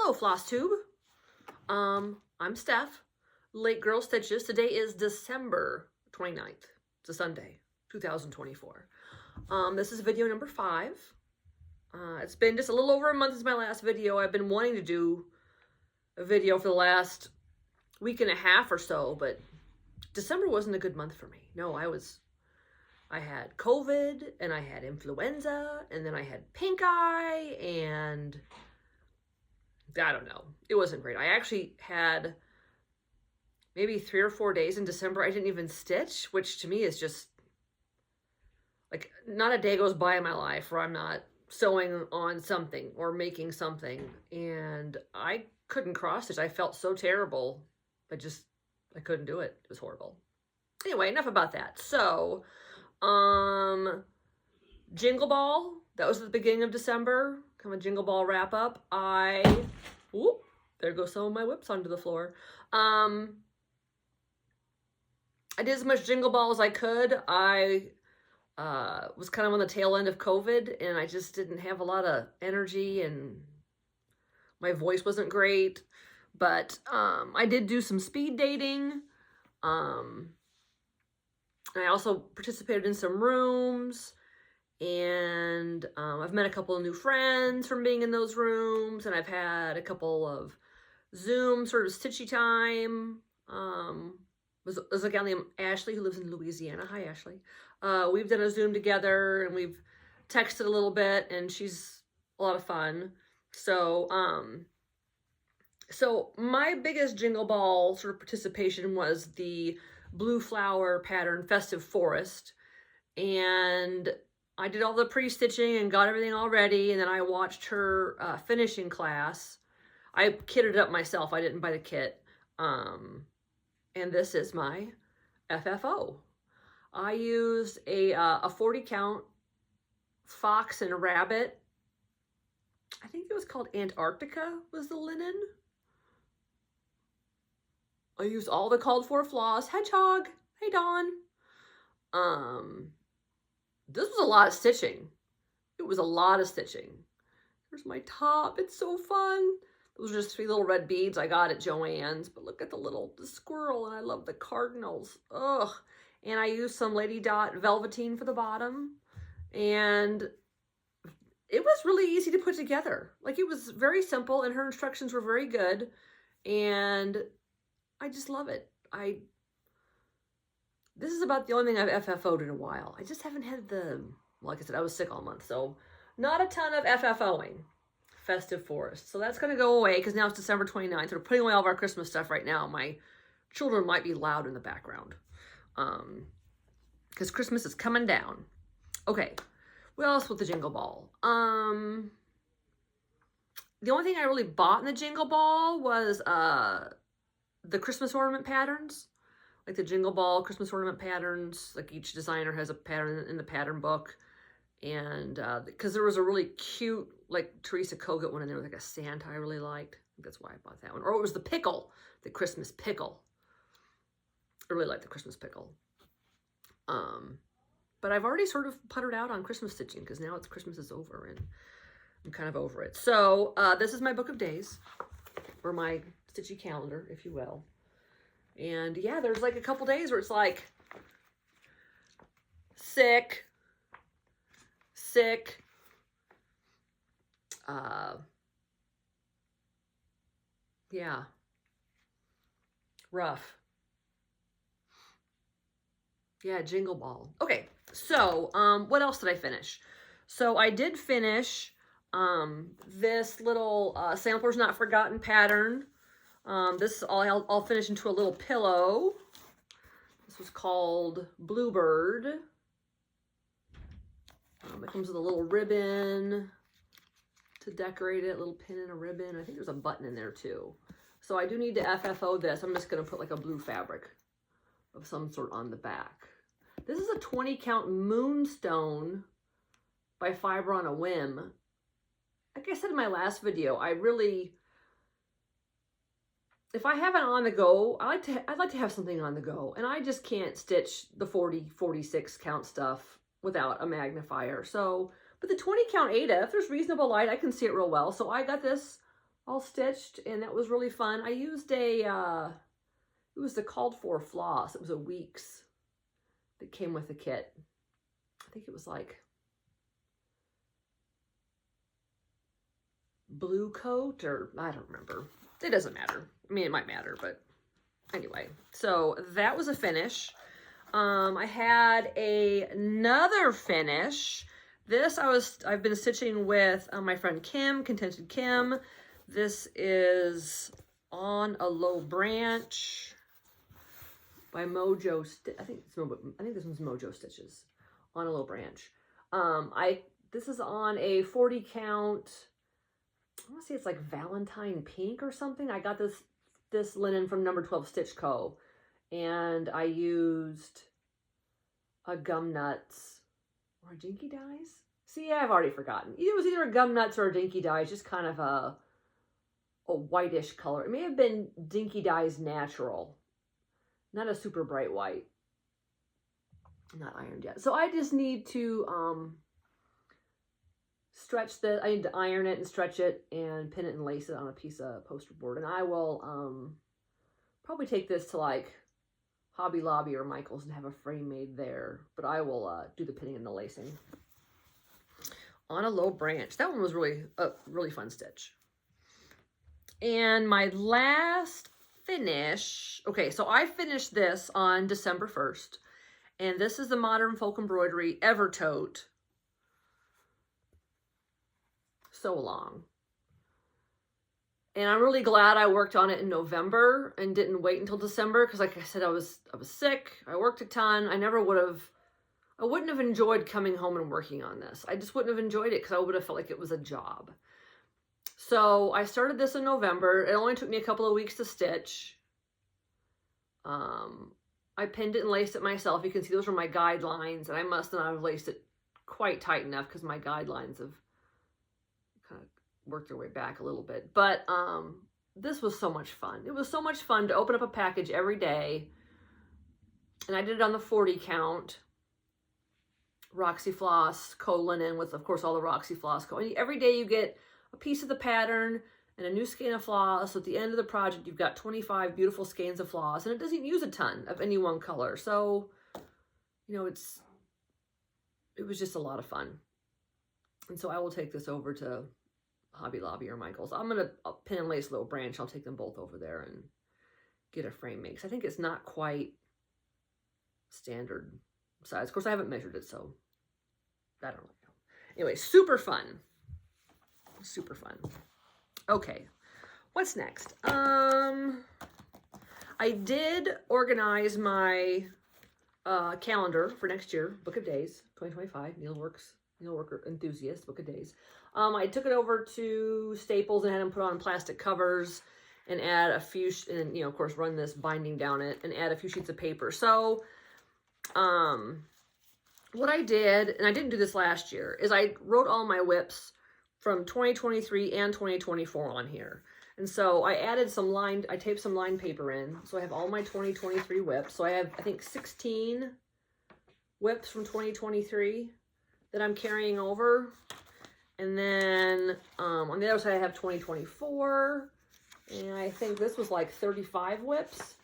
Hello, Flosstube. I'm Steph, Late Girl Stitches. Today is December 29th. It's a Sunday, 2024. This is video number 5. It's been just a little over a month since my last video. I've been wanting to do a video for the last week and a half or so, but December wasn't a good month for me. No, I had COVID, and I had influenza, and then I had pink eye, and I don't know. It wasn't great. I actually had maybe 3 or 4 days in December I didn't even stitch, which to me is just, like, not a day goes by in my life where I'm not sewing on something or making something, and I couldn't cross stitch. I felt so terrible. I couldn't do it. It was horrible. Anyway, enough about that. So, Jingle Ball, that was at the beginning of December, kind of a Jingle Ball wrap up. There go some of my whips onto the floor. I did as much Jingle Ball as I could. I was kind of on the tail end of COVID, and I just didn't have a lot of energy, and my voice wasn't great. But I did do some speed dating. I also participated in some rooms, and I've met a couple of new friends from being in those rooms, and I've had a couple of Zoom sort of stitchy time. Was a gal named Ashley who lives in Louisiana. Hi, Ashley. We've done a Zoom together, and we've texted a little bit, and she's a lot of fun. So, so my biggest Jingle Ball sort of participation was the blue flower pattern Festive Forest, and I did all the pre-stitching and got everything all ready, and then I watched her finishing class. I kitted it up myself. I didn't buy the kit. And this is my FFO. I used a 40 count fox and rabbit. I think it was called Antarctica was the linen. I used all the called for floss. Hedgehog. Hey, Dawn. This was a lot of stitching. It was a lot of stitching. Here's my top. It's so fun. Those are just 3 little red beads I got at Joann's. But look at the squirrel, and I love the cardinals. Ugh. And I used some Lady Dot velveteen for the bottom. And it was really easy to put together. Like, it was very simple, and her instructions were very good. And I just love it. This is about the only thing I've FFO'd in a while. I just haven't had like I said, I was sick all month, so not a ton of FFOing. Festive Forest. So that's going to go away because now it's December 29th. We're putting away all of our Christmas stuff right now. My children might be loud in the background because Christmas is coming down. Okay, what else with the Jingle Ball? The only thing I really bought in the Jingle Ball was the Christmas ornament patterns, like the Jingle Ball Christmas ornament patterns. Like, each designer has a pattern in the pattern book, and because there was a really cute, like, Teresa Kogut one in there with like a Santa I really liked. I think that's why I bought that one. Or it was the pickle, the Christmas pickle. I really like the Christmas pickle. But I've already sort of puttered out on Christmas stitching because now Christmas is over, and I'm kind of over it. So this is my book of days, or my stitchy calendar, if you will. And yeah, there's like a couple days where it's like sick, yeah, rough. Yeah, Jingle Ball. Okay, so what else did I finish? So I did finish this little Samplers Not Forgotten pattern. This I'll finish into a little pillow. This was called Bluebird. It comes with a little ribbon to decorate it, a little pin and a ribbon. I think there's a button in there too. So I do need to FFO this. I'm just going to put like a blue fabric of some sort on the back. This is a 20 count Moonstone by Fiber on a Whim. Like I said in my last video, if I have it on the go, I'd like to have something on the go, and I just can't stitch the 40, 46 count stuff without a magnifier. So, but the 20 count Ada, if there's reasonable light, I can see it real well. So I got this all stitched, and that was really fun. I used a, it was the called for floss. It was a Weeks that came with the kit. I think it was like blue coat, or I don't remember. It doesn't matter. I mean, it might matter, but anyway. So that was a finish. I had another finish. This I've been stitching with my friend Kim, Contented Kim. This is On a Low Branch by Mojo. I think this one's Mojo Stitches. On a Low Branch. This is on a 40 count. I want to say it's like Valentine Pink or something. I got this linen from Number 12 Stitch Co. And I used a Gum Nuts or a Dinky Dyes. See, I've already forgotten. It was either a Gum Nuts or a Dinky Dyes, just kind of a whitish color. It may have been Dinky Dyes Natural, not a super bright white. Not ironed yet. So I just need to stretch this. I need to iron it and stretch it and pin it and lace it on a piece of poster board. And I will probably take this to like Hobby Lobby or Michael's and have a frame made there. But I will do the pinning and the lacing. On a Low Branch. That one was really a really fun stitch. And my last finish. Okay, so I finished this on December 1st. And this is the Modern Folk Embroidery Evertote Sew Along. And I'm really glad I worked on it in November and didn't wait until December, because like I said, I was sick. I worked a ton. I wouldn't have enjoyed coming home and working on this. I just wouldn't have enjoyed it because I would have felt like it was a job. So I started this in November. It only took me a couple of weeks to stitch. I pinned it and laced it myself. You can see those were my guidelines, and I must not have laced it quite tight enough because my guidelines have kind of worked their way back a little bit. But this was so much fun. It was so much fun to open up a package every day. And I did it on the 40 count. Roxy Floss co-linen with, of course, all the Roxy Floss every day you get a piece of the pattern and a new skein of floss. So at the end of the project, you've got 25 beautiful skeins of floss, and it doesn't use a ton of any one color. So, you know, it was just a lot of fun. And so I will take this over to Hobby Lobby or Michael's. I'm going to pin and lace Low Branch. I'll take them both over there and get a frame made. I think it's not quite standard size. Of course, I haven't measured it, so I don't know. Anyway, super fun. Super fun. Okay, what's next? I did organize my calendar for next year, Book of Days, 2025, Needleworker Enthusiast, Book of Days. I took it over to Staples and had them put on plastic covers and add a few, and you know, of course, run this binding down it and add a few sheets of paper. So, what I did, and I didn't do this last year, is I wrote all my whips from 2023 and 2024 on here. And so I added I taped some lined paper in. So I have all my 2023 whips. So I have, I think, 16 whips from 2023 that I'm carrying over. And then on the other side, I have 2024. And I think this was like 35 whips.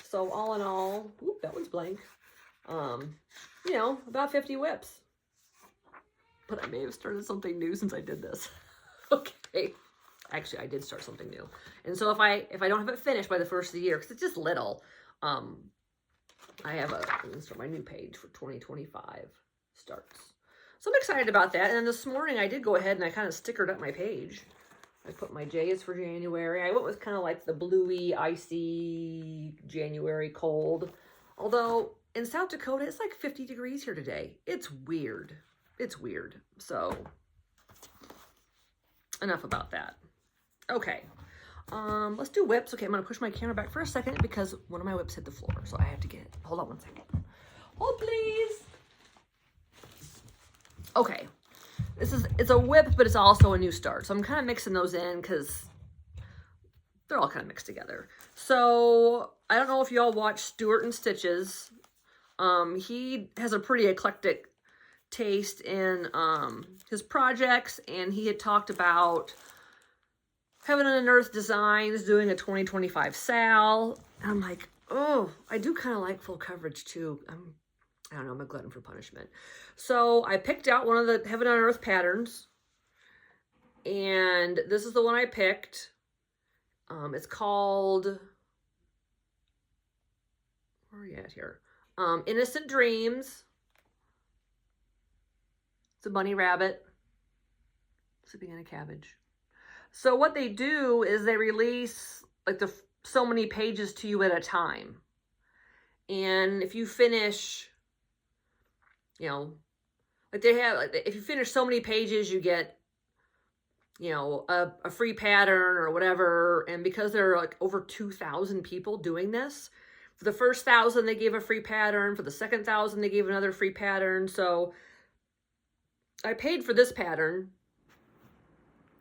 So all in all, oop, that one's blank. You know, about 50 whips. But I may have started something new since I did this. Okay. Actually, I did start something new. And so if I don't have it finished by the first of the year, because it's just little, I'm going to start my new page for 2025 starts. So I'm excited about that. And then this morning I did go ahead and I kind of stickered up my page. I put my J's for January. I went with kind of like the bluey, icy January cold. Although in South Dakota, it's like 50 degrees here today. It's weird. It's weird. So, enough about that. Okay. Let's do whips. Okay, I'm going to push my camera back for a second because one of my whips hit the floor. So I have to get it. Hold on one second. Hold, please. Okay. It's a whip, but it's also a new start. So I'm kind of mixing those in because they're all kind of mixed together. So, I don't know if y'all watch Stuart and Stitches. He has a pretty eclectic taste in his projects, and he had talked about Heaven and Earth Designs doing a 2025 sale. And I'm like, oh, I do kind of like full coverage too. I don't know, I'm a glutton for punishment. So I picked out one of the Heaven and Earth patterns. And this is the one I picked. It's called, where are you at here? Innocent Dreams. It's a bunny rabbit sleeping in a cabbage. So what they do is they release like so many pages to you at a time. And if you finish, you know, like they have, like if you finish so many pages, you get, you know, a free pattern or whatever. And because there are like over 2,000 people doing this, for the first 1,000, they gave a free pattern. For the second 1,000, they gave another free pattern. So I paid for this pattern.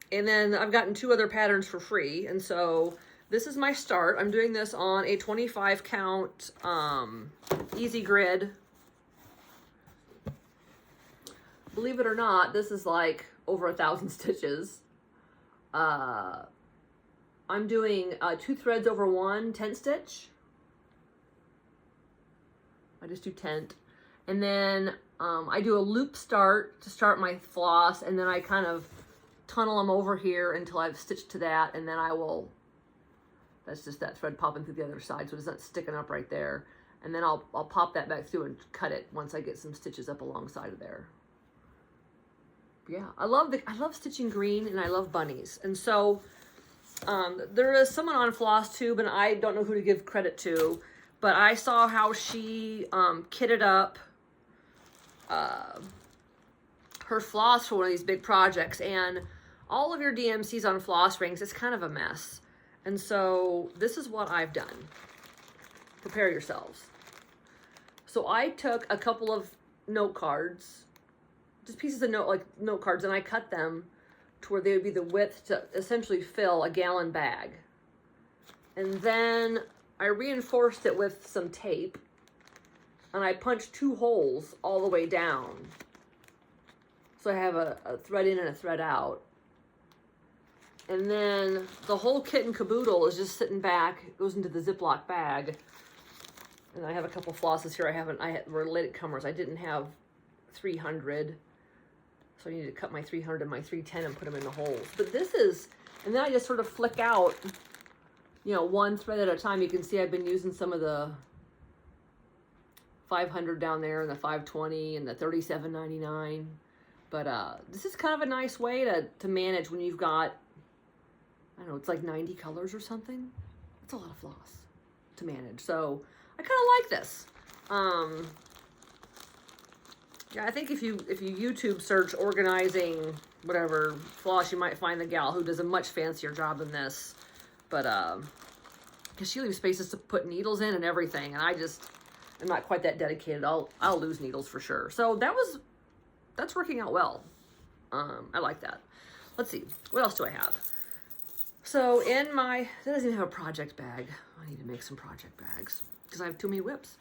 And then I've gotten 2 other patterns for free. And so this is my start. I'm doing this on a 25 count easy grid. Believe it or not, this is like over 1,000 stitches. I'm doing 2 threads over 1 tent stitch. I just do tent. And then I do a loop start to start my floss, and then I kind of tunnel them over here until I've stitched to that, and then I will, that's just that thread popping through the other side, so it's not sticking up right there. And then I'll pop that back through and cut it once I get some stitches up alongside of there. Yeah, I love stitching green, and I love bunnies. And so there is someone on Flosstube, and I don't know who to give credit to, but I saw how she kitted up her floss for one of these big projects, and all of your DMCs on floss rings, it's kind of a mess. And so this is what I've done. Prepare yourselves. So I took a couple of note cards, just pieces of note cards, and I cut them to where they would be the width to essentially fill a gallon bag. And then I reinforced it with some tape, and I punched 2 holes all the way down. So I have a thread in and a thread out. And then the whole kit and caboodle is just sitting back, it goes into the Ziploc bag. And I have a couple flosses here. I had related comers. I didn't have 300. So I need to cut my 300 and my 310 and put them in the holes. But this is, and then I just sort of flick out, you know, 1 thread at a time. You can see I've been using some of the 500 down there and the 520 and the 37.99. But this is kind of a nice way to manage when you've got, I don't know, it's like 90 colors or something. That's a lot of floss to manage. So I kind of like this. Yeah, I think if you YouTube search organizing whatever floss, you might find the gal who does a much fancier job than this. But because she leaves spaces to put needles in and everything, and I just am not quite that dedicated. I'll lose needles for sure. So that's working out well. I like that. Let's see, what else do I have? So in my, that doesn't even have a project bag. I need to make some project bags because I have too many whips.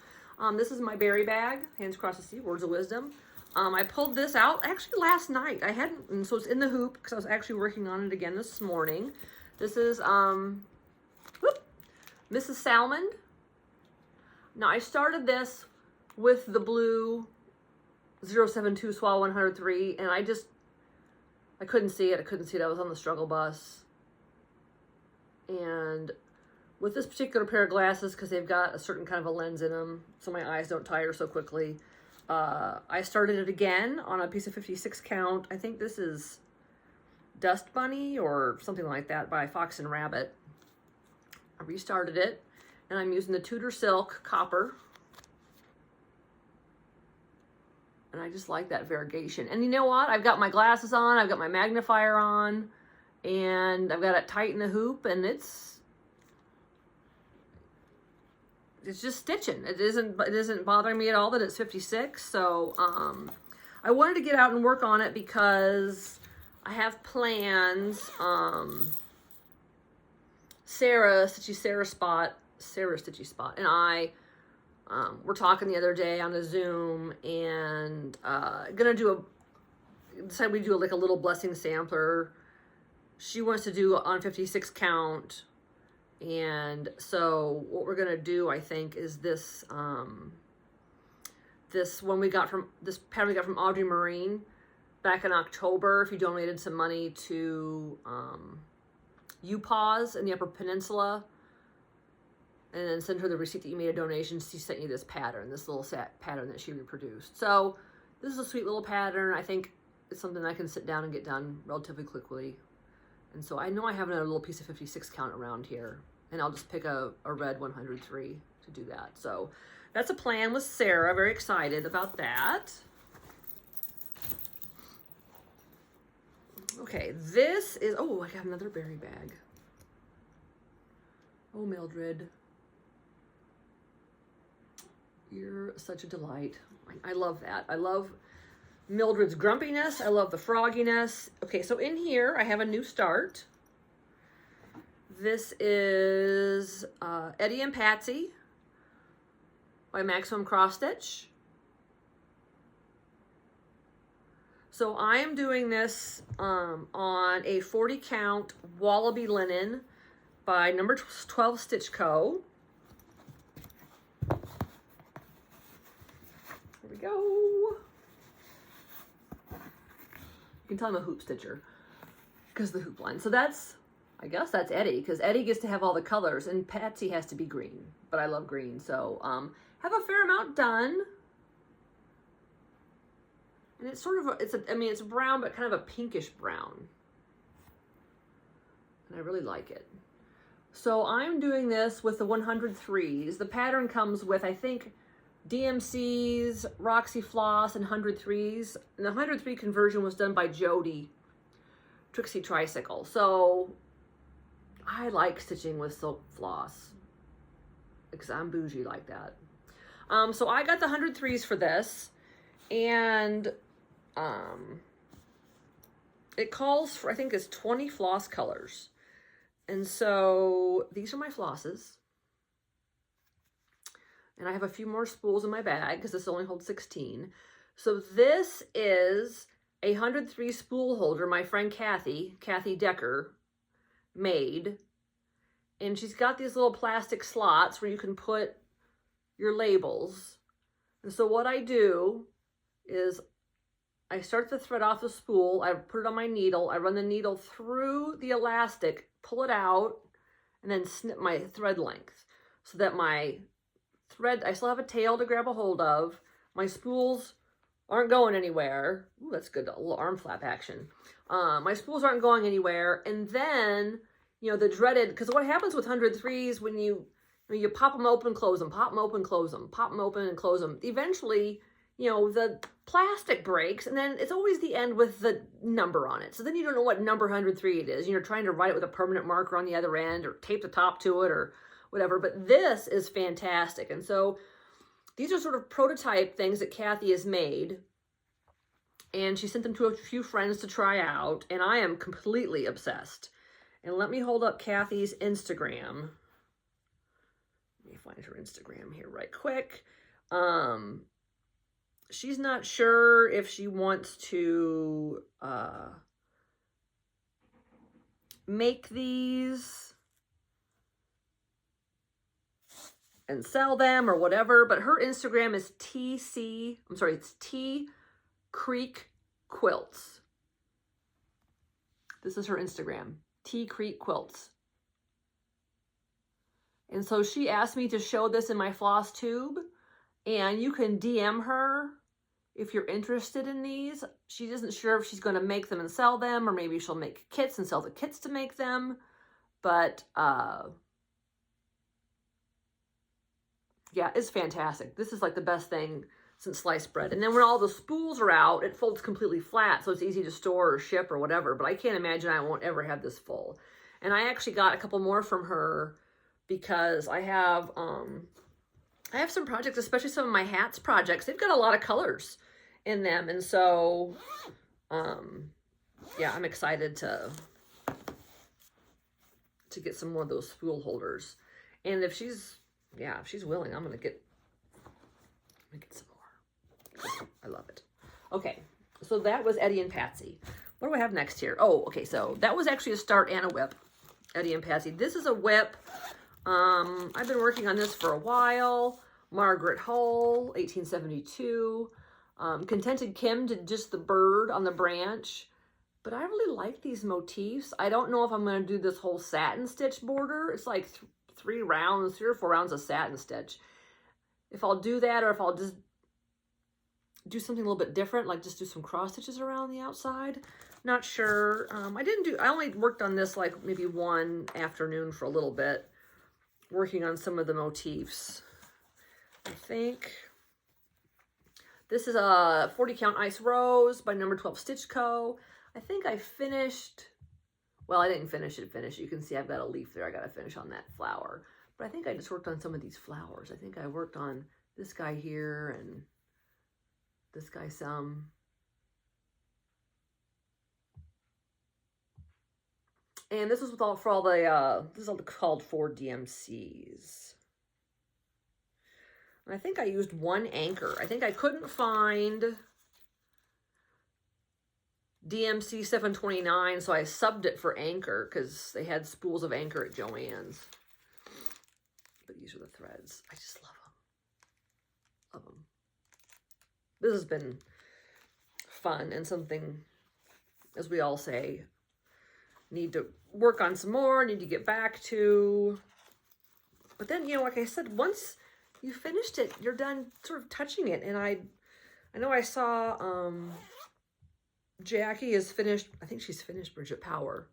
This is my berry bag, Hands Across the Sea, Words of Wisdom. I pulled this out actually last night. I hadn't, and so it's in the hoop because I was actually working on it again this morning. This is Mrs. Salmond. Now I started this with the blue 072 Swallow 103, and I couldn't see it. I couldn't see it. I was on the struggle bus. And with this particular pair of glasses, because they've got a certain kind of a lens in them, so my eyes don't tire so quickly, I started it again on a piece of 56 count. I think this is Dust Bunny or something like that by Fox and Rabbit. I restarted it, and I'm using the Tudor Silk Copper. And I just like that variegation. And you know what? I've got my glasses on, I've got my magnifier on, and I've got it tight in the hoop, and it's just stitching. It isn't bothering me at all that it's 56. So I wanted to get out and work on it because I have plans. Sarah Stitchy Spot, and I were talking the other day on a Zoom, and decided we'd do like a little blessing sampler she wants to do on 56 count. And so what we're going to do, I think, is this, this pattern we got from Audrey Marine back in October. If you donated some money to UPAWS in the Upper Peninsula, and then send her the receipt that you made a donation, she sent you this pattern, this little pattern that she reproduced. So this is a sweet little pattern. I think it's something I can sit down and get done relatively quickly. And so I know I have another little piece of 56 count around here, and I'll just pick a red 103 to do that. So that's a plan with Sarah. Very excited about that. Okay, this is, oh, I got another berry bag. Oh, Mildred. You're such a delight. I love that. I love Mildred's grumpiness. I love the frogginess. Okay, so in here, I have a new start. This is Eddie and Patsy by Maximum Cross Stitch. So I am doing this on a 40 count Wallaby linen by number 12 Stitch Co. Here we go. You can tell I'm a hoop stitcher because of the hoop line. So that's, I guess that's Eddie, because Eddie gets to have all the colors and Patsy has to be green, but I love green. So have a fair amount done. And it's sort of, it's brown, but kind of a pinkish brown. And I really like it. So I'm doing this with the 103s. The pattern comes with, I think, DMCs, Roxy Floss, and 103s. And the 103 conversion was done by Jody, Trixie Tricycle. So I like stitching with silk floss because I'm bougie like that. So I got the 103s for this, and it calls for, I think it's 20 floss colors. And so these are my flosses. And I have a few more spools in my bag because this only holds 16. So this is a 103 spool holder my friend Kathy Decker made. And she's got these little plastic slots where you can put your labels. And so what I do is I start the thread off the spool, I put it on my needle, I run the needle through the elastic, pull it out, and then snip my thread length so that my thread, I still have a tail to grab a hold of. My spools aren't going anywhere. Ooh, that's good, a little arm flap action. My spools aren't going anywhere. And then, you know, the dreaded, because what happens with 103s when you pop them open, close them, pop them open, close them, pop them open and close them. Eventually, you know, the plastic breaks, and then it's always the end with the number on it. So then you don't know what number 103 it is. You're trying to write it with a permanent marker on the other end or tape the top to it or whatever. But this is fantastic. And so these are sort of prototype things that Kathy has made. And she sent them to a few friends to try out. And I am completely obsessed. And let me hold up Kathy's Instagram. Let me find her Instagram here right quick. She's not sure if she wants to make these and sell them or whatever, but her Instagram is it's T Creek Quilts. This is her Instagram, T Creek Quilts. And so she asked me to show this in my Flosstube. And you can DM her if you're interested in these. She isn't sure if she's going to make them and sell them, or maybe she'll make kits and sell the kits to make them. But yeah, it's fantastic. This is like the best thing since sliced bread. And then when all the spools are out, it folds completely flat, so it's easy to store or ship or whatever. But I can't imagine I won't ever have this full. And I actually got a couple more from her because I have some projects, especially some of my hats projects. They've got a lot of colors in them. And so, yeah, I'm excited to get some more of those spool holders. And if she's willing, I'm going to get some more. I love it. Okay. So that was Eddie and Patsy. what do I have next here? Oh, okay, so that was actually a start and a whip, Eddie and Patsy. This is a whip. I've been working on this for a while. Margaret Hull, 1872. Contented Kim did just the bird on the branch. But I really like these motifs. I don't know if I'm going to do this whole satin stitch border. It's like 3 or 4 rounds of satin stitch. If I'll do that, or if I'll just do something a little bit different, like just do some cross stitches around the outside. Not sure. I only worked on this like maybe one afternoon for a little bit, working on some of the motifs. I think this is a 40 count Ice Rose by Number 12 Stitch Co. I think I finished, well, I didn't finish it. You can see I've got a leaf there. I got to finish on that flower. But I think I just worked on some of these flowers. I think I worked on this guy here and this guy some. And this is with all, for all the, this is all called 4 DMCs. And I think I used 1 anchor. I think I couldn't find DMC 729, so I subbed it for anchor because they had spools of anchor at Joann's. But these are the threads. I just love them. Love them. This has been fun and something, as we all say, need to work on some more, need to get back to. But then, you know, like I said, once you finished it, you're done sort of touching it. And I know I saw Jackie is finished. I think she's finished Bridget Power.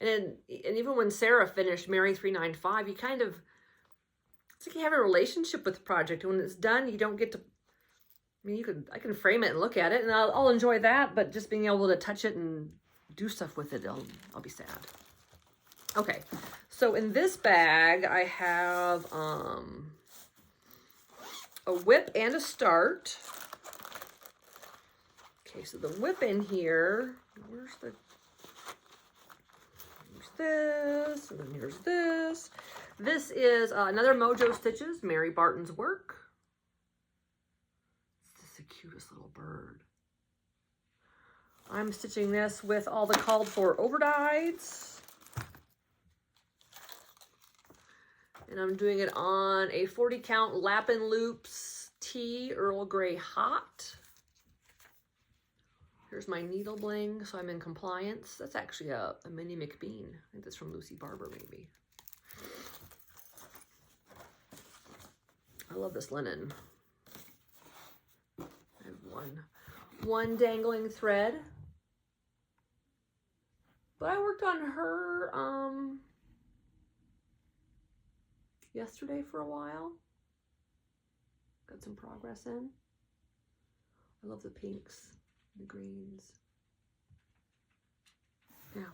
And even when Sarah finished Mary 395, you kind of, it's like you have a relationship with the project. And when it's done, you don't get to, I mean, I can frame it and look at it and I'll enjoy that, but just being able to touch it and do stuff with it, I'll be sad. Okay, so in this bag, I have a whip and a start. Okay, so the whip in here, here's this, and then here's this. This is another Mojo Stitches, Mary Barton's work. This is the cutest little bird. I'm stitching this with all the called for overdyes. And I'm doing it on a 40 count Lappin' Loops Tea Earl Grey Hot. Here's my needle bling, so I'm in compliance. That's actually a mini McBean. I think that's from Lucy Barber, maybe. I love this linen. I have one dangling thread. But I worked on her yesterday for a while. Got some progress in. I love the pinks, the greens. Yeah.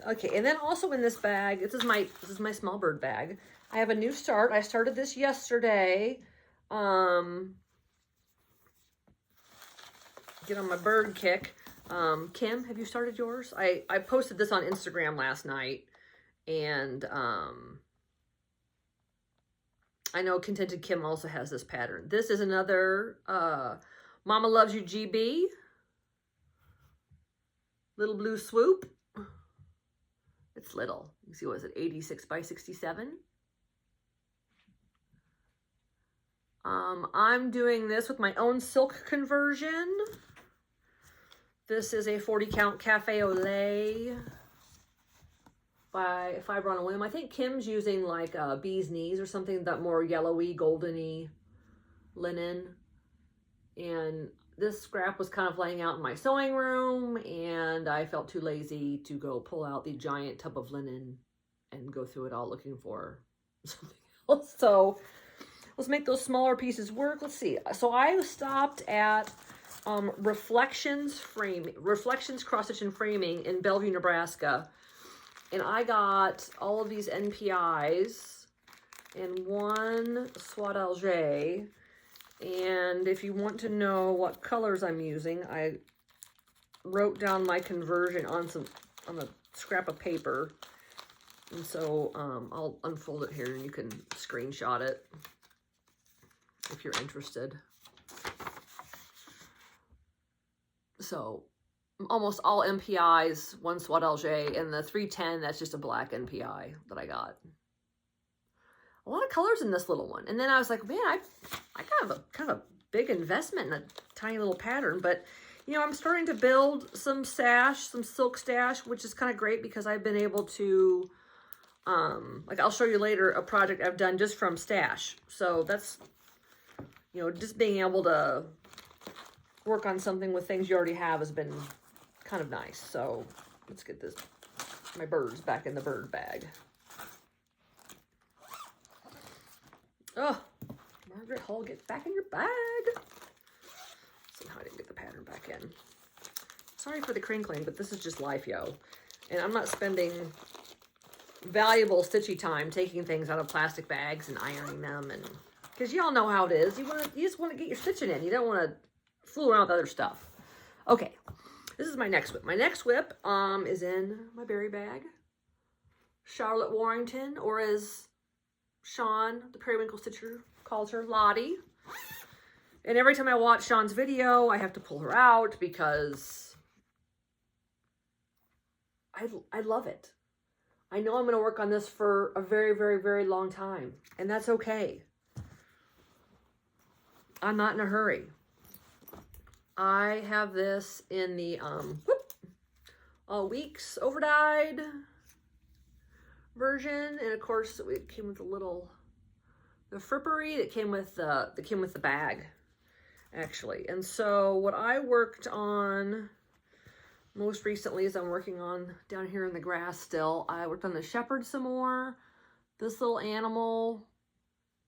Okay, and then also in this bag, this is my small bird bag. I have a new start. I started this yesterday. Get on my bird kick. Kim, have you started yours? I posted this on Instagram last night, and I know Contented Kim also has this pattern. This is another Mama Loves You GB. Little blue swoop. It's little. You see, what is it, 86 by 67? I'm doing this with my own silk conversion. This is a 40 count Cafe au Lait by Fiber on a Whim. I think Kim's using like Bee's Knees or something, that more yellowy, goldeny linen. And this scrap was kind of laying out in my sewing room, and I felt too lazy to go pull out the giant tub of linen and go through it all looking for something else. So let's make those smaller pieces work. Let's see. So I stopped at Reflections Cross Stitch and Framing in Bellevue, Nebraska. And I got all of these NPIs and one Soie d'Alger. And if you want to know what colors I'm using, I wrote down my conversion on a scrap of paper. And so I'll unfold it here and you can screenshot it if you're interested. So almost all MPIs, one Swat LJ, and the 310, that's just a black NPI that I got. A lot of colors in this little one. And then I was like, man, I got kind of a big investment in a tiny little pattern. But, you know, I'm starting to build some stash, some silk stash, which is kind of great because I've been able to, like I'll show you later a project I've done just from stash. So that's, you know, just being able to work on something with things you already have has been kind of nice. So let's get my birds back in the bird bag. Oh, Margaret Hull, get back in your bag. Somehow I didn't get the pattern back in. Sorry for the crinkling, but this is just life, yo. And I'm not spending valuable stitchy time taking things out of plastic bags and ironing them, and because y'all know how it is. You just want to get your stitching in. You don't want to fool around with other stuff. Okay, this is my next whip. My next whip is in my berry bag. Charlotte Warrington, or as Sean, the Periwinkle Stitcher, calls her, Lottie. And every time I watch Sean's video, I have to pull her out because I love it. I know I'm going to work on this for a very, very, very long time, and that's okay. I'm not in a hurry. I have this in the All Weeks overdyed version, and of course it came with the frippery that came with the bag, actually. And so what I worked on most recently is I'm working on down here in the grass still. I worked on the shepherd some more, this little animal,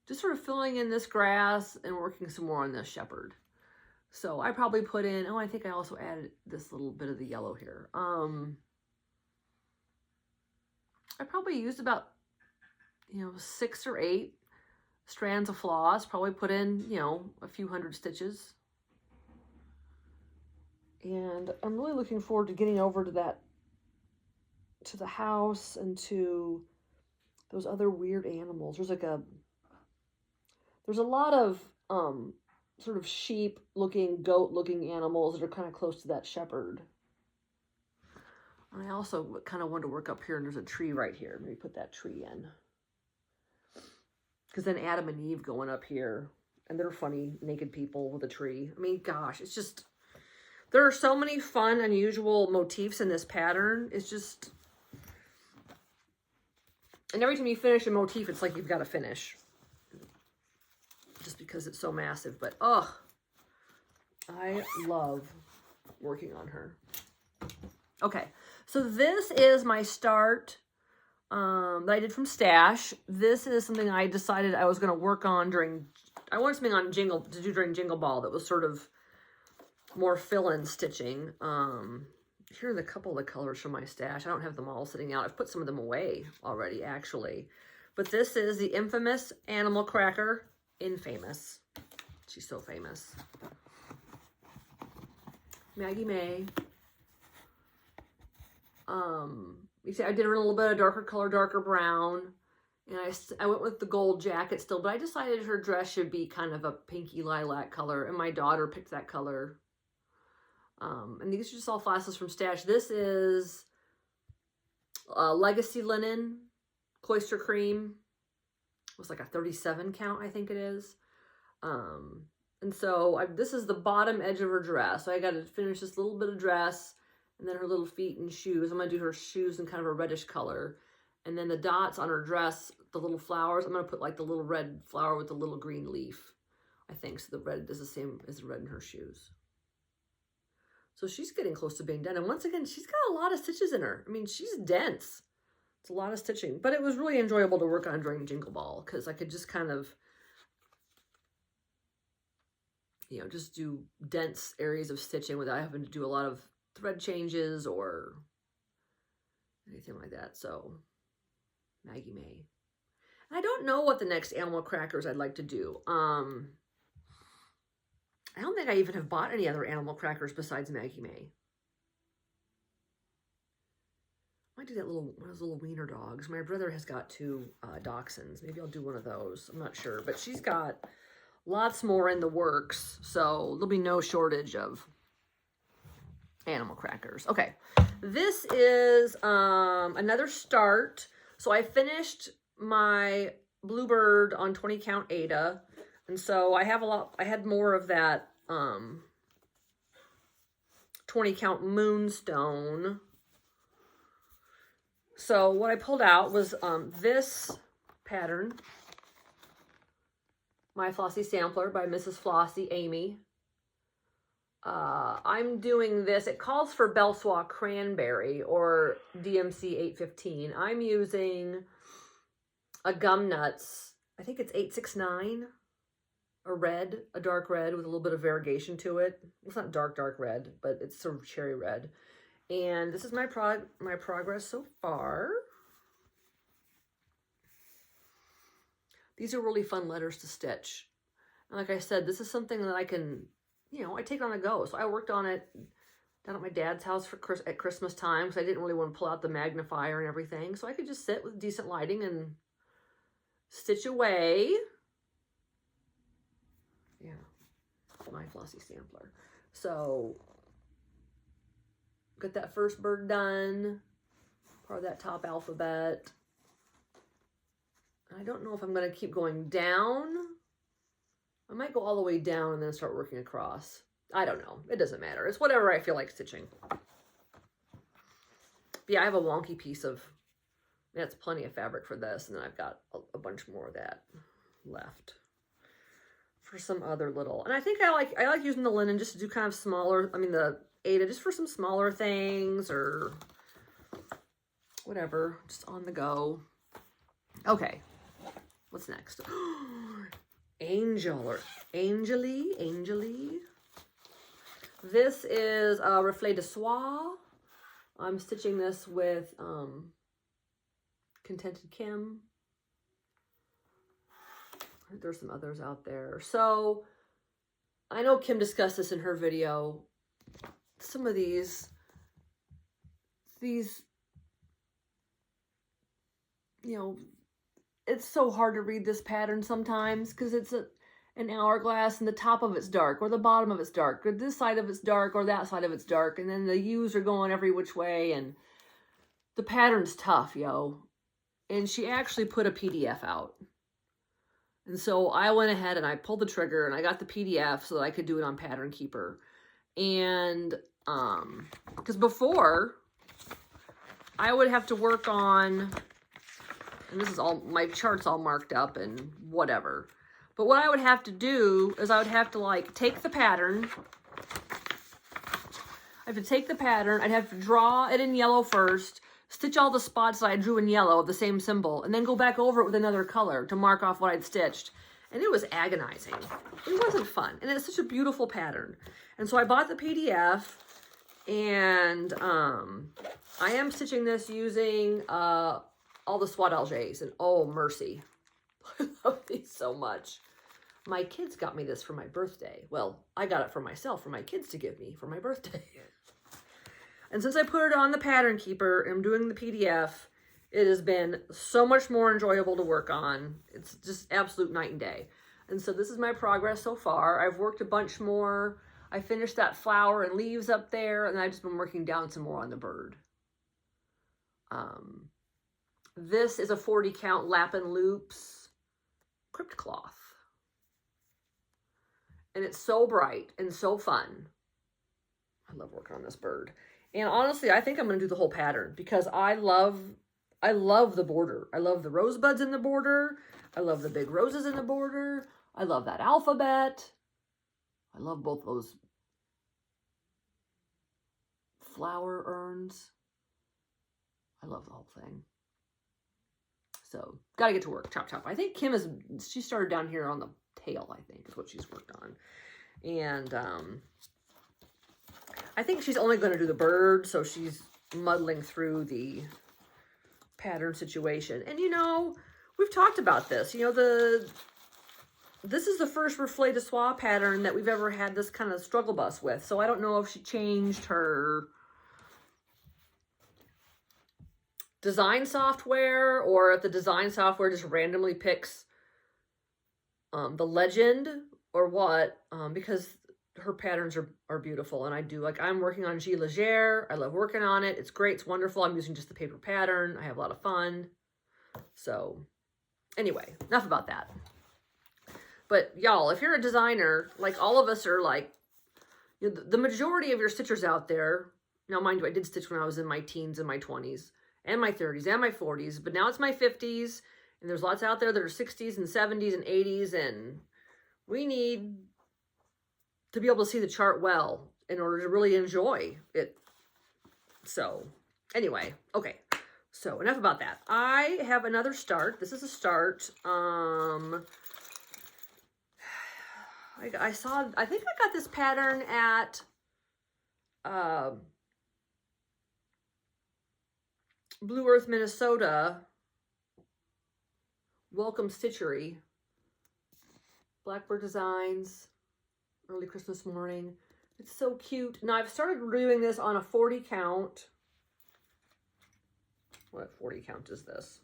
just sort of filling in this grass and working some more on this shepherd. So I probably put in, I think I also added this little bit of the yellow here. I probably used about, 6 or 8 strands of floss, probably put in, a few hundred stitches. And I'm really looking forward to getting over to the house and to those other weird animals. There's a lot of sort of sheep looking, goat looking animals that are kind of close to that shepherd. I also kind of wanted to work up here, and there's a tree right here. Maybe put that tree in. Because then Adam and Eve going up here, and they're funny naked people with a tree. I mean, gosh, it's just, there are so many fun, unusual motifs in this pattern. It's just, and every time you finish a motif, it's like you've got to finish. Just because it's so massive. But, oh, I love working on her. Okay, so this is my start that I did from stash. This is something I decided I was going to work on I wanted something to do during Jingle Ball that was sort of more fill-in stitching. Here are a couple of the colors from my stash. I don't have them all sitting out. I've put some of them away already, actually. But this is the infamous Animal Cracker. Infamous. She's so famous. Maggie May. You see, I did a little bit of darker color, darker brown, and I went with the gold jacket still, but I decided her dress should be kind of a pinky lilac color, and my daughter picked that color. And these are just all flashes from stash. This is Legacy Linen, Cloister Cream. It was like a 37 count, I think it is. And so this is the bottom edge of her dress. So I got to finish this little bit of dress, and then her little feet and shoes. I'm going to do her shoes in kind of a reddish color. And then the dots on her dress, the little flowers, I'm going to put like the little red flower with the little green leaf, I think. So the red is the same as the red in her shoes. So she's getting close to being done. And once again, she's got a lot of stitches in her. I mean, she's dense. It's a lot of stitching. But it was really enjoyable to work on during Jingle Ball because I could just kind of, just do dense areas of stitching without having to do a lot of thread changes or anything like that. So Maggie May. And I don't know what the next Animal Crackers I'd like to do. I don't think I even have bought any other Animal Crackers besides Maggie May. I might do that one of those little wiener dogs. My brother has got 2 dachshunds. Maybe I'll do one of those. I'm not sure. But she's got lots more in the works. So there'll be no shortage of Animal crackers. Okay. This is another start. So I finished my Bluebird on 20 count Ada. And so I had more of that 20 count Moonstone. So what I pulled out was this pattern, My Flossy Sampler by Mrs. Flossie, Amy. I'm doing this, it calls for Belsois Cranberry or DMC 815. I'm using a Gum Nuts, I think it's 869, a dark red with a little bit of variegation to it. It's not dark red, but it's sort of cherry red. And this is my progress so far. These are really fun letters to stitch. And like I said, this is something that I can, you know, I take on the go. So I worked on it down at my dad's house at Christmas time because I didn't really want to pull out the magnifier and everything. So I could just sit with decent lighting and stitch away. Yeah, My Flossy Sampler. So got that first bird done, part of that top alphabet. I don't know if I'm going to keep going down. I might go all the way down and then start working across. I don't know. It doesn't matter. It's whatever I feel like stitching. But yeah, I have a wonky piece of, that's plenty of fabric for this. And then I've got a bunch more of that left for some other little. And I think I like using the linen just to do kind of smaller, the Ada just for some smaller things or whatever, just on the go. Okay, what's next? Angel or Angely. This is Reflet de Soie. I'm stitching this with Contented Kim. There's some others out there. So I know Kim discussed this in her video. Some of these, you know, it's so hard to read this pattern sometimes because it's an hourglass and the top of it's dark or the bottom of it's dark or this side of it's dark or that side of it's dark. And then the U's are going every which way and the pattern's tough, yo. And she actually put a PDF out. And so I went ahead and I pulled the trigger and I got the PDF so that I could do it on Pattern Keeper. And, because before I would have to work on, and this is all, my chart's all marked up and whatever. But what I would have to do is I would have to like take the pattern. I'd have to draw it in yellow first, stitch all the spots that I drew in yellow of the same symbol, and then go back over it with another color to mark off what I'd stitched. And it was agonizing. It wasn't fun. And it's such a beautiful pattern. And so I bought the PDF, and I am stitching this using all the Swat Alges. And oh, mercy. I love these so much. My kids got me this for my birthday. Well, I got it for myself, for my kids to give me for my birthday. And since I put it on the Pattern Keeper and I'm doing the PDF, it has been so much more enjoyable to work on. It's just absolute night and day. And so this is my progress so far. I've worked a bunch more. I finished that flower and leaves up there, and I've just been working down some more on the bird. This is a 40 count Lap and Loops crypt cloth. And it's so bright and so fun. I love working on this bird. And honestly, I think I'm going to do the whole pattern because I love the border. I love the rosebuds in the border. I love the big roses in the border. I love that alphabet. I love both those flower urns. I love the whole thing. So, got to get to work. Chop, chop. I think Kim she started down here on the tail, I think, is what she's worked on. And I think she's only going to do the bird, so she's muddling through the pattern situation. And, you know, we've talked about this. You know, this is the first Reflet de Soie pattern that we've ever had this kind of struggle bus with. So I don't know if she changed her design software or if the design software just randomly picks the legend or what, because her patterns are beautiful. And I do, like, I'm working on G Legere. I love working on it. It's great. It's wonderful. I'm using just the paper pattern. I have a lot of fun. So anyway, enough about that. But y'all, if you're a designer, like all of us are, like, you know, the majority of your stitchers out there, now mind you, I did stitch when I was in my teens and my 20s and my 30s and my 40s, but now it's my 50s, and there's lots out there that are 60s and 70s and 80s, and we need to be able to see the chart well in order to really enjoy it. So anyway, okay. So enough about that. I have another start. This is a start. I think I got this pattern at Blue Earth, Minnesota. Welcome Stitchery. Blackbird Designs. Early Christmas morning. It's so cute. Now I've started doing this on a 40 count. What 40 count is this?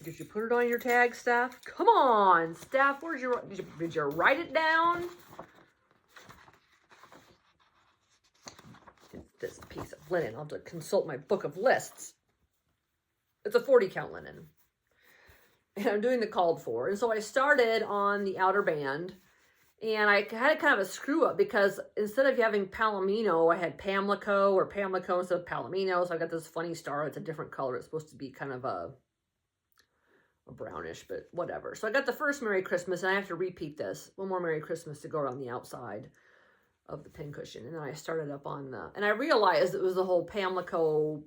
Did you put it on your tag, Steph? Come on, Steph. Where's your? Did you write it down? This piece of linen. I'll have to consult my book of lists. It's a 40 count linen. And I'm doing the called for. And so I started on the outer band, and I had kind of a screw up because instead of having Palomino, I had Pamlico or Pamlico instead of Palomino. So I got this funny star. It's a different color. It's supposed to be kind of a brownish, but whatever. So I got the first Merry Christmas, and I have to repeat this. One more Merry Christmas to go around the outside of the pincushion. And then I started up on the, and I realized it was the whole Pamlico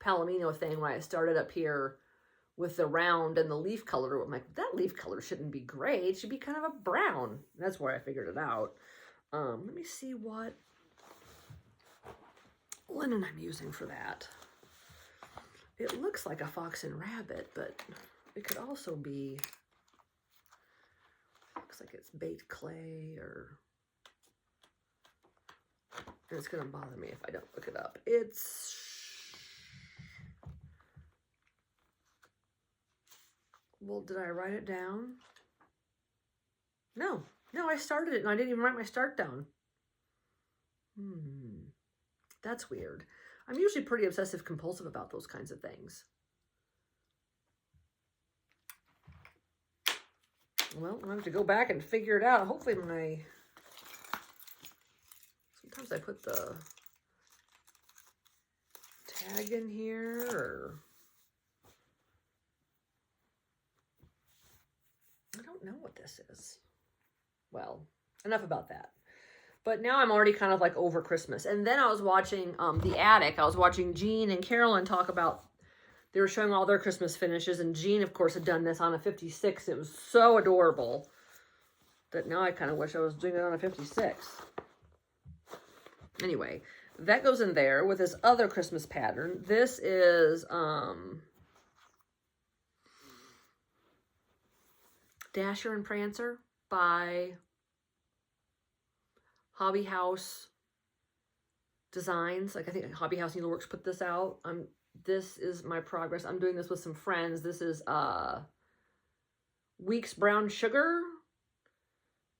Palomino thing when I started up here with the round and the leaf color. I'm like, that leaf color shouldn't be gray. It should be kind of a brown. That's where I figured it out. Let me see what linen I'm using for that. It looks like a fox and rabbit, but it could also be, looks like it's baked clay, or, and it's gonna bother me if I don't look it up. It's, well, did I write it down? No, I started it and I didn't even write my start down. That's weird. I'm usually pretty obsessive compulsive about those kinds of things. Well, I'll have to go back and figure it out. Hopefully sometimes I put the tag in here, or I don't know what this is. Well, enough about that. But now I'm already kind of like over Christmas. And then I was watching The Attic. I was watching Jean and Carolyn talk about, they were showing all their Christmas finishes, and Jean, of course, had done this on a 56. It was so adorable that now I kind of wish I was doing it on a 56. Anyway, that goes in there with this other Christmas pattern. This is Dasher and Prancer by Hobby House Designs. Like, I think Hobby House Needleworks put this out. This is my progress. I'm doing this with some friends. This is Weeks Brown Sugar,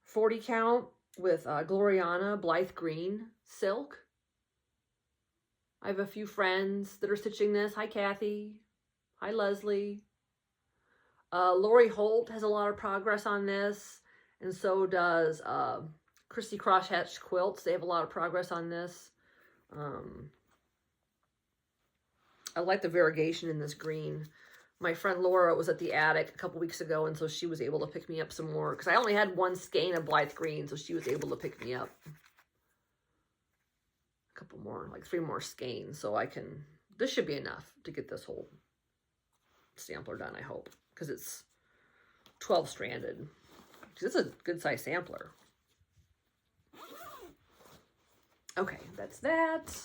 40 count with Gloriana Blythe Green silk. I have a few friends that are stitching this. Hi, Kathy. Hi, Leslie. Lori Holt has a lot of progress on this, and so does Christy Crosshatch Quilts. They have a lot of progress on this. I like the variegation in this green. My friend Laura was at the Attic a couple weeks ago, and so she was able to pick me up some more, because I only had one skein of Blythe Green, so she was able to pick me up a couple more, like 3 more skeins, so I can, this should be enough to get this whole sampler done, I hope, because it's 12 stranded. This is a good size sampler. Okay, that's that.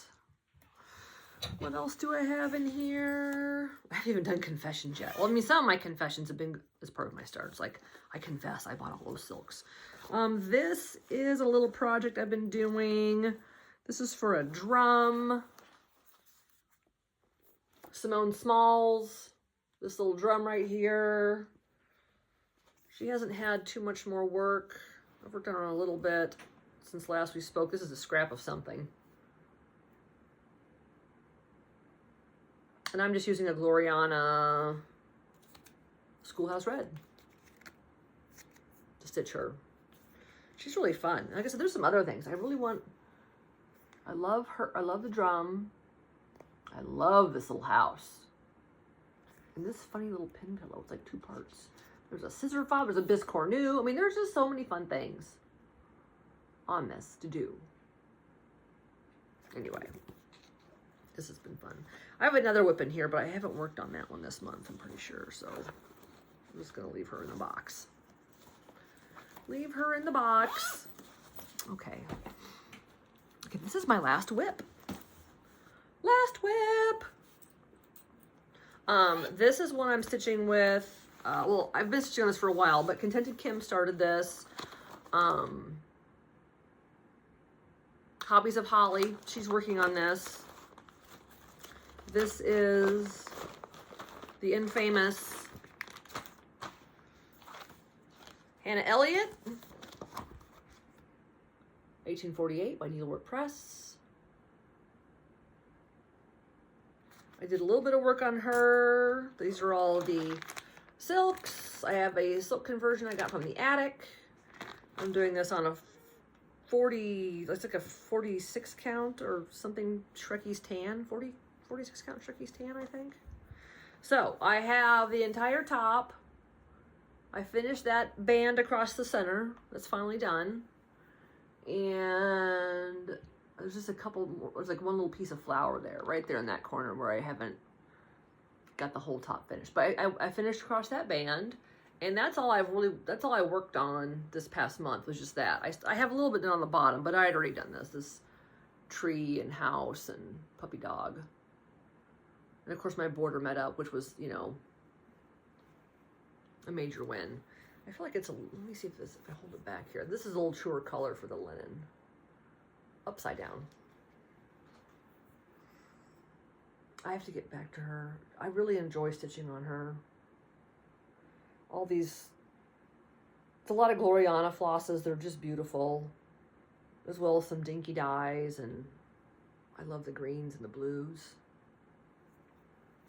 What else do I have in here? I haven't even done confessions yet. Well, I mean, some of my confessions have been as part of my starts. Like, I confess, I bought all those silks. This is a little project I've been doing. This is for a drum. Simone Smalls. This little drum right here. She hasn't had too much more work. I've worked on her a little bit since last we spoke. This is a scrap of something. And I'm just using a Gloriana Schoolhouse Red to stitch her. She's really fun. Like I said, there's some other things. I love her. I love the drum. I love this little house. And this funny little pin pillow. It's like 2 parts. There's a scissor fob. There's a biscornu. I mean, there's just so many fun things on this to do. Anyway, this has been fun. I have another whip in here, but I haven't worked on that one this month, I'm pretty sure. So I'm just going to leave her in the box. Leave her in the box. Okay. Okay, this is my last whip. Last whip. This is one I'm stitching with. Well, I've been stitching on this for a while, but Contented Kim started this. Hobbies of Holly. She's working on this. This is the infamous Hannah Elliott, 1848 by Needlework Press. I did a little bit of work on her. These are all the silks. I have a silk conversion I got from the attic. I'm doing this on a 40, looks like a 46 count or something, Shrekie's tan, 46 count Shrekie's tan, I think. So I have the entire top. I finished that band across the center. That's finally done. And there's just a couple more, there's like one little piece of flower there, right there in that corner where I haven't got the whole top finished. But I finished across that band. And that's all I worked on this past month, was just that. I have a little bit done on the bottom, but I had already done this tree and house and puppy dog. And of course my border met up, which was, you know, a major win. I feel like it's a, let me see if I hold it back here. This is a little truer color for the linen. Upside down. I have to get back to her. I really enjoy stitching on her. All these, it's a lot of Gloriana flosses. They're just beautiful, as well as some dinky dyes, and I love the greens and the blues.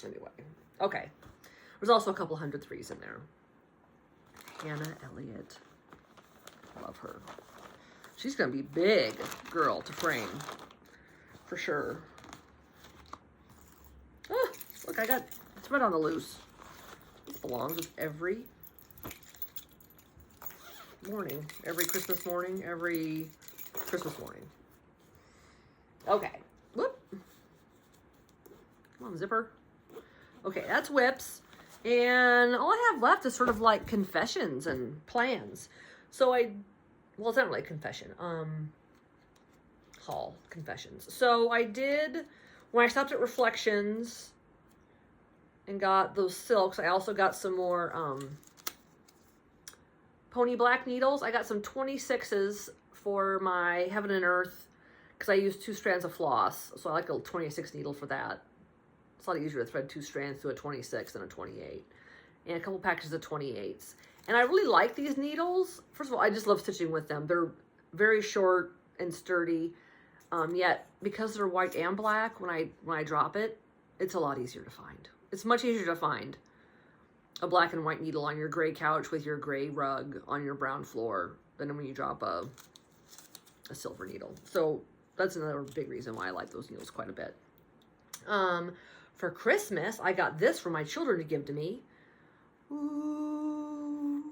Anyway, okay. There's also a couple 103s in there. Hannah Elliott. Love her. She's going to be big girl to frame, for sure. Ah, look, I got thread on the loose. This belongs with every morning, every Christmas morning, every Christmas morning. Okay. Whoop. Come on, zipper. Okay, that's whips. And all I have left is sort of like confessions and plans. So well, it's not really a confession. Haul confessions. So I did, when I stopped at Reflections and got those silks, I also got some more pony black needles. I got some 26s for my Heaven and Earth because I used 2 strands of floss. So I like a 26 needle for that. It's a lot easier to thread 2 strands through a 26 than a 28. And a couple packages of 28s. And I really like these needles. First of all, I just love stitching with them. They're very short and sturdy. Yet, because they're white and black, when I drop it, it's a lot easier to find. It's much easier to find a black and white needle on your gray couch with your gray rug on your brown floor than when you drop a silver needle. So that's another big reason why I like those needles quite a bit. For Christmas, I got this for my children to give to me. Ooh.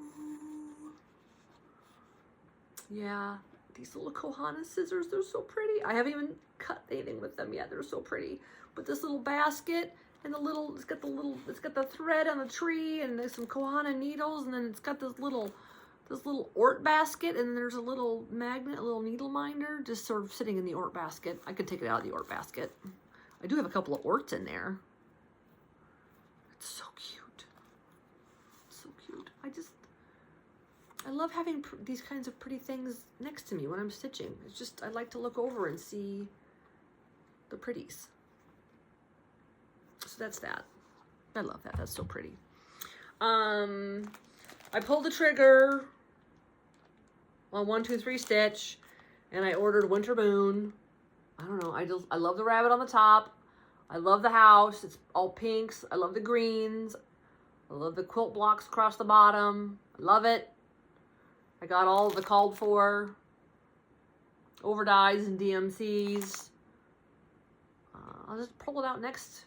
Yeah, these little Kohana scissors, they're so pretty. I haven't even cut anything with them yet. They're so pretty. But this little basket and it's got the thread on the tree, and there's some Kohana needles, and then it's got this little Ort basket, and then there's a little magnet, a little needle minder, just sort of sitting in the Ort basket. I could take it out of the Ort basket. I do have a couple of Orts in there. It's so cute. So cute. I love having these kinds of pretty things next to me when I'm stitching. It's just, I like to look over and see the pretties. So that's that. I love that. That's so pretty. I pulled the trigger on 1, 2, 3 stitch, and I ordered Winter Moon. I don't know. I love the rabbit on the top. I love the house. It's all pinks. I love the greens. I love the quilt blocks across the bottom. I love it. I got all of the called for overdyes and DMCs. I'll just pull it out next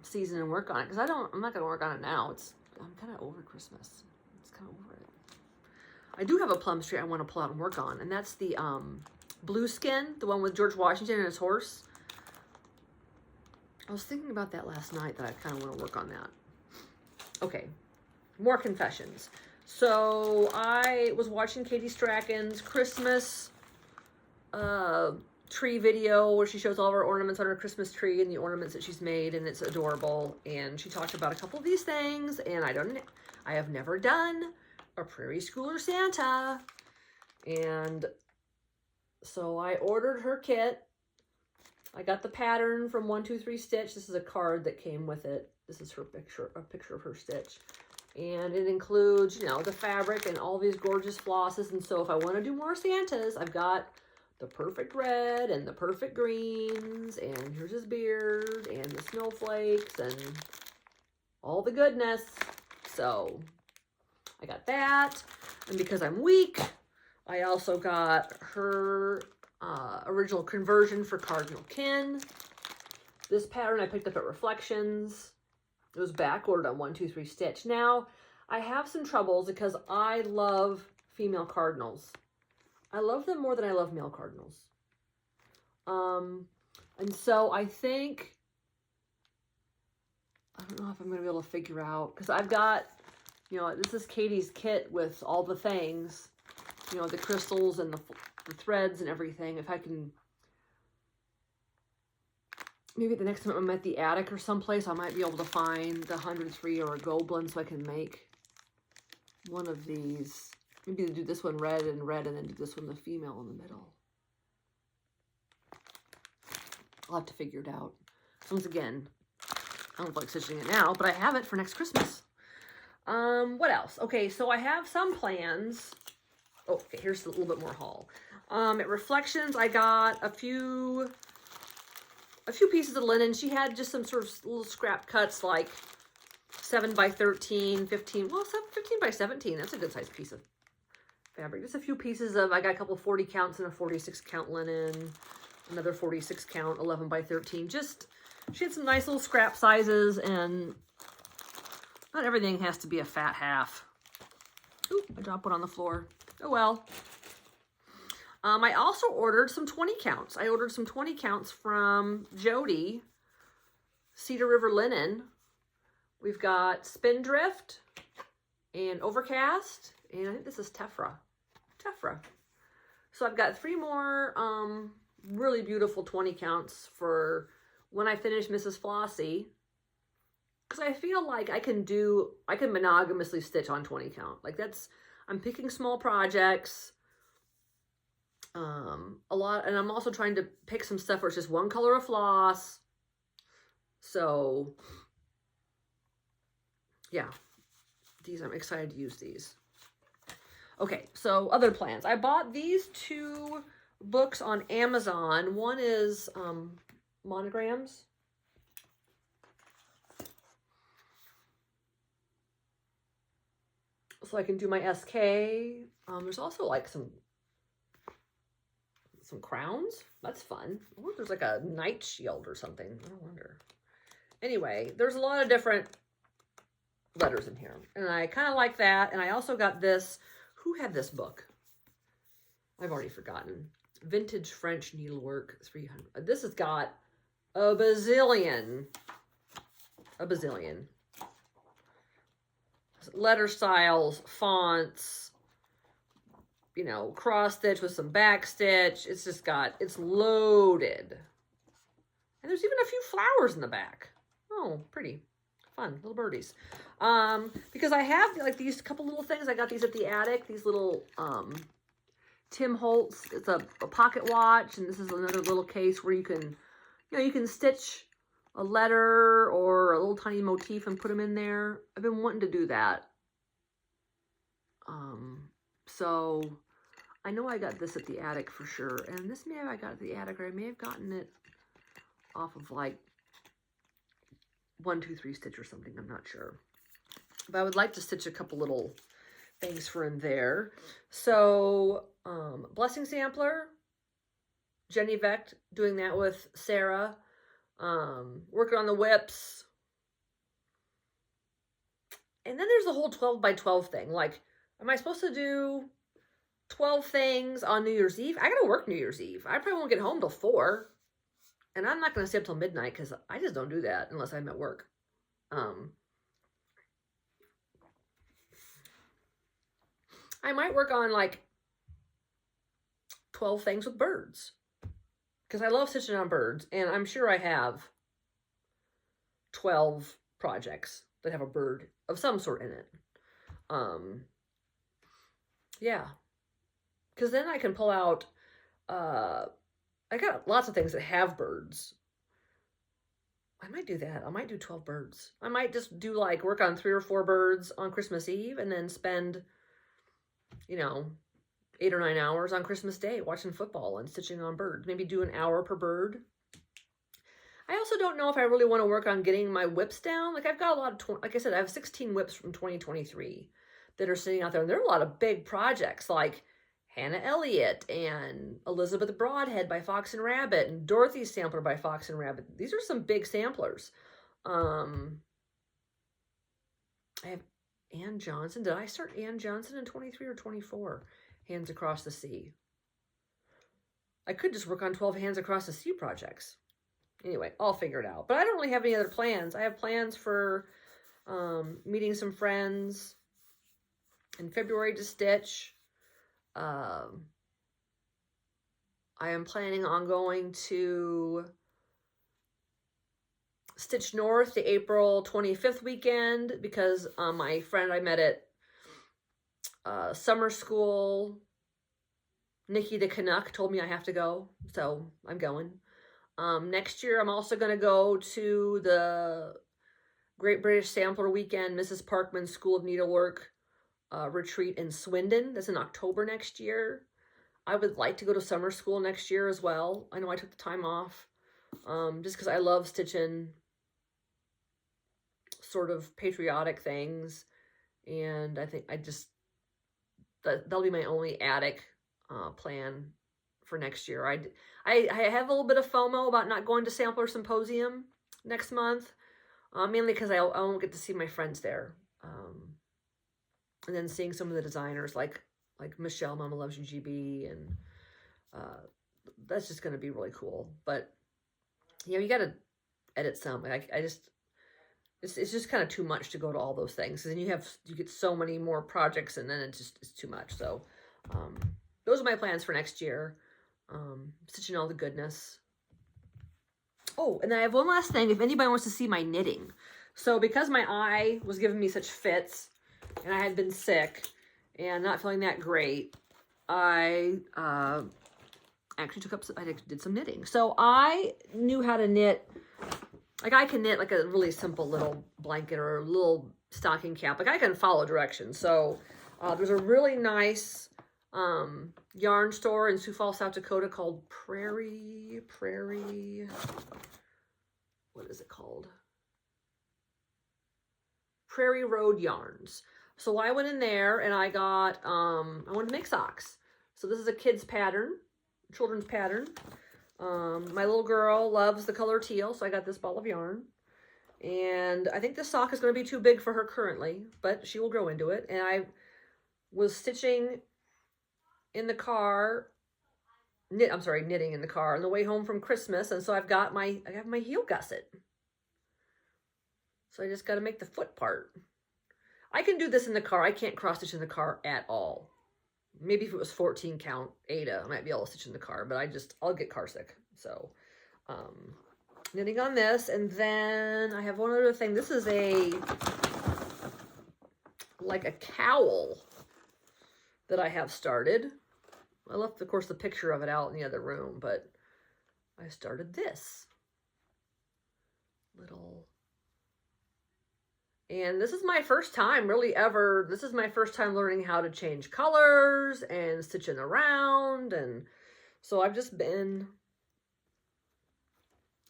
season and work on it, because I'm not going to work on it now. I'm kind of over Christmas. It's kind of over it. I do have a plum tree I want to pull out and work on, and that's the blue skin, the one with George Washington and his horse. I was thinking about that last night, that I kind of want to work on that. Okay, more confessions. So I was watching Katie Strachan's Christmas tree video where she shows all of her ornaments on her Christmas tree and the ornaments that she's made, and it's adorable. And she talked about a couple of these things, and I have never done a prairie schooler Santa. And so I ordered her kit. I got the pattern from 1, 2, 3 Stitch. This is a card that came with it. This is her picture, a picture of her stitch. And it includes, you know, the fabric and all these gorgeous flosses. And so if I want to do more Santas, I've got the perfect red and the perfect greens. And here's his beard and the snowflakes and all the goodness. So I got that. And because I'm weak, I also got her original conversion for Cardinal Kin. This pattern I picked up at Reflections. It was back ordered on 1, 2, 3 Stitch. Now, I have some troubles because I love female cardinals. I love them more than I love male cardinals. And so I think, I don't know if I'm going to be able to figure out, because I've got, you know, this is Katie's kit with all the things, you know, the crystals and the threads and everything. If I can, maybe the next time I'm at the attic or someplace, I might be able to find the 103 or a goblin so I can make one of these. Maybe do this one red, and then do this one the female in the middle. I'll have to figure it out. So once again, I don't like stitching it now, but I have it for next Christmas. What else? Okay, so I have some plans. Oh, okay, here's a little bit more haul. At Reflections, I got a few pieces of linen. She had just some sort of little scrap cuts, like 7 by 13, 15, well, 15 by 17. That's a good size piece of fabric. Just a few pieces of, I got a couple 40 counts and a 46 count linen, another 46 count, 11 by 13. Just, she had some nice little scrap sizes, and not everything has to be a fat half. Ooh, I dropped one on the floor. Oh well. I also ordered some 20 counts. I ordered some 20 counts from Jody, Cedar River Linen. We've got Spindrift and Overcast, and I think this is Tephra. So I've got 3 more really beautiful 20 counts for when I finish Mrs. Flossie. Because I feel like I can monogamously stitch on 20 count. Like I'm picking small projects. A lot, and I'm also trying to pick some stuff where it's just one color of floss. So yeah, I'm excited to use these. Okay, so other plans. I bought these 2 books on Amazon. One is monograms. So I can do my SK. There's also like some crowns. That's fun. I wonder if there's like a knight shield or something. I wonder. Anyway, there's a lot of different letters in here, and I kind of like that. And I also got this. Who had this book? I've already forgotten. Vintage French Needlework 300. This has got a bazillion letter styles, fonts, you know, cross stitch with some back stitch. It's just it's loaded. And there's even a few flowers in the back. Oh, pretty. Fun, little birdies. Because I have like these couple little things. I got these at the attic, these little Tim Holtz. It's a pocket watch, and this is another little case where you can, you can stitch a letter or a little tiny motif and put them in there. I've been wanting to do that. So I know I got this at the attic for sure. And this may have I got at the attic, or I may have gotten it off of like 1, 2, 3 Stitch or something. I'm not sure. But I would like to stitch a couple little things for in there. So Blessing Sampler, Jenny Vecht, doing that with Sarah. Working on the whips. And then there's the whole 12 by 12 thing. Like, am I supposed to do 12 things on New Year's Eve? I gotta work New Year's Eve. I probably won't get home till 4. And I'm not gonna stay up till midnight because I just don't do that unless I'm at work. I might work on like 12 things with birds because I love stitching on birds, and I'm sure I have 12 projects that have a bird of some sort in it. Yeah, because then I can pull out, I got lots of things that have birds. I might do that. I might do 12 birds. I might just do like work on 3 or 4 birds on Christmas Eve and then spend, you know, 8 or 9 hours on Christmas Day watching football and stitching on birds. Maybe do an hour per bird. I also don't know if I really want to work on getting my whips down. Like I've got a lot of, like I said, I have 16 whips from 2023 that are sitting out there. And there are a lot of big projects like Hannah Elliott and Elizabeth Broadhead by Fox and Rabbit and Dorothy's Sampler by Fox and Rabbit. These are some big samplers. I have Ann Johnson. Did I start Ann Johnson in 23 or 24? Hands Across the Sea. I could just work on 12 Hands Across the Sea projects. Anyway, I'll figure it out. But I don't really have any other plans. I have plans for meeting some friends in February to stitch. I am planning on going to Stitch North the April 25th weekend because my friend I met at summer school, Nikki the Canuck, told me I have to go. So I'm going. Next year, I'm also going to go to the Great British Sampler Weekend, Mrs. Parkman's School of Needlework retreat in Swindon. That's in October next year. I would like to go to summer school next year as well. I know I took the time off just because I love stitching sort of patriotic things. And I think that'll be my only attic plan for next year. I have a little bit of FOMO about not going to Sampler Symposium next month, mainly because I won't get to see my friends there. And then seeing some of the designers like Michelle, Mama Loves You GB, and that's just going to be really cool. But you know, you got to edit some. Like it's just kind of too much to go to all those things. And you get so many more projects, and then it's too much. So those are my plans for next year. Stitching all the goodness. Oh, and then I have one last thing. If anybody wants to see my knitting. So because my eye was giving me such fits and I had been sick and not feeling that great, I actually I did some knitting. So I knew how to knit. Like I can knit like a really simple little blanket or a little stocking cap. Like I can follow directions. So there's a really nice yarn store in Sioux Falls, South Dakota called Prairie, what is it called? Prairie Road Yarns. So I went in there and I got, I wanted to make socks. So this is a kid's pattern, children's pattern. My little girl loves the color teal, so I got this ball of yarn. And I think this sock is going to be too big for her currently, but she will grow into it. And I was stitching in the car, knitting in the car on the way home from Christmas. And so I have my heel gusset. So I just got to make the foot part. I can do this in the car. I can't cross stitch in the car at all. Maybe if it was 14 count Ada, I might be able to stitch in the car, but I'll get car sick. So, knitting on this. And then I have one other thing. This is like a cowl that I have started. I left, of course, the picture of it out in the other room, but I started this little And this is my first time really ever, this is my first time learning how to change colors and stitching around. And so I've just been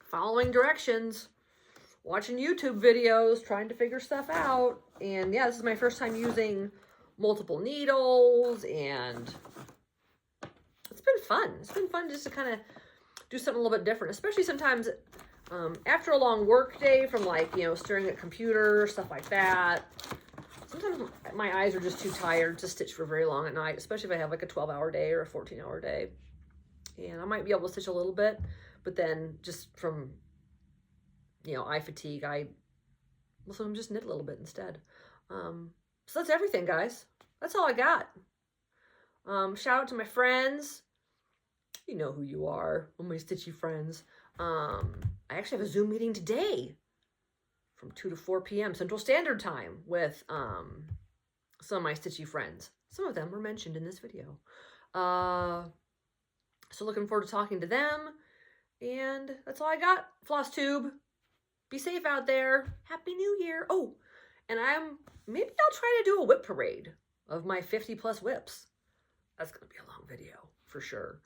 following directions, watching YouTube videos, trying to figure stuff out. And yeah, this is my first time using multiple needles, and it's been fun. It's been fun just to kind of do something a little bit different, especially sometimes after a long work day from, like, you know, staring at computer, stuff like that. Sometimes my eyes are just too tired to stitch for very long at night, especially if I have like a 12-hour day or a 14-hour day. And I might be able to stitch a little bit, but then just from, you know, eye fatigue, I will sometimes just knit a little bit instead. So that's everything, guys. That's all I got. Shout out to my friends. You know who you are, all my stitchy friends. I actually have a Zoom meeting today from 2 to 4 p.m. Central Standard Time with some of my stitchy friends. Some of them were mentioned in this video. So looking forward to talking to them. And that's all I got, Flosstube. Be safe out there. Happy New Year. Oh, and maybe I'll try to do a whip parade of my 50+ whips. That's going to be a long video for sure.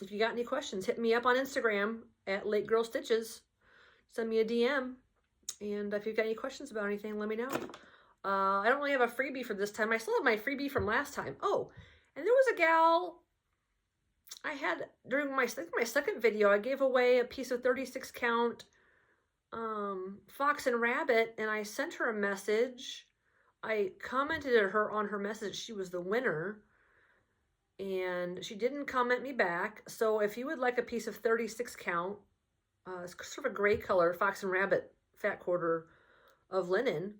If you got any questions, hit me up on Instagram at Late Girl Stitches. Send me a DM. And if you've got any questions about anything, let me know. I don't really have a freebie for this time. I still have my freebie from last time. Oh, and there was a gal I had during my second video. I gave away a piece of 36 count fox and rabbit, and I sent her a message. I commented at her on her message. She was the winner. And she didn't comment me back. So if you would like a piece of 36 count, it's sort of a gray color, fox and rabbit fat quarter of linen,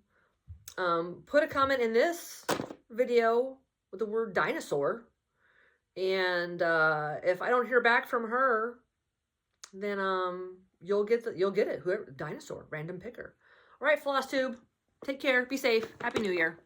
put a comment in this video with the word dinosaur. And if I don't hear back from her, then you'll get it. Whoever, dinosaur, random picker. All right, Flosstube, take care, be safe, Happy New Year.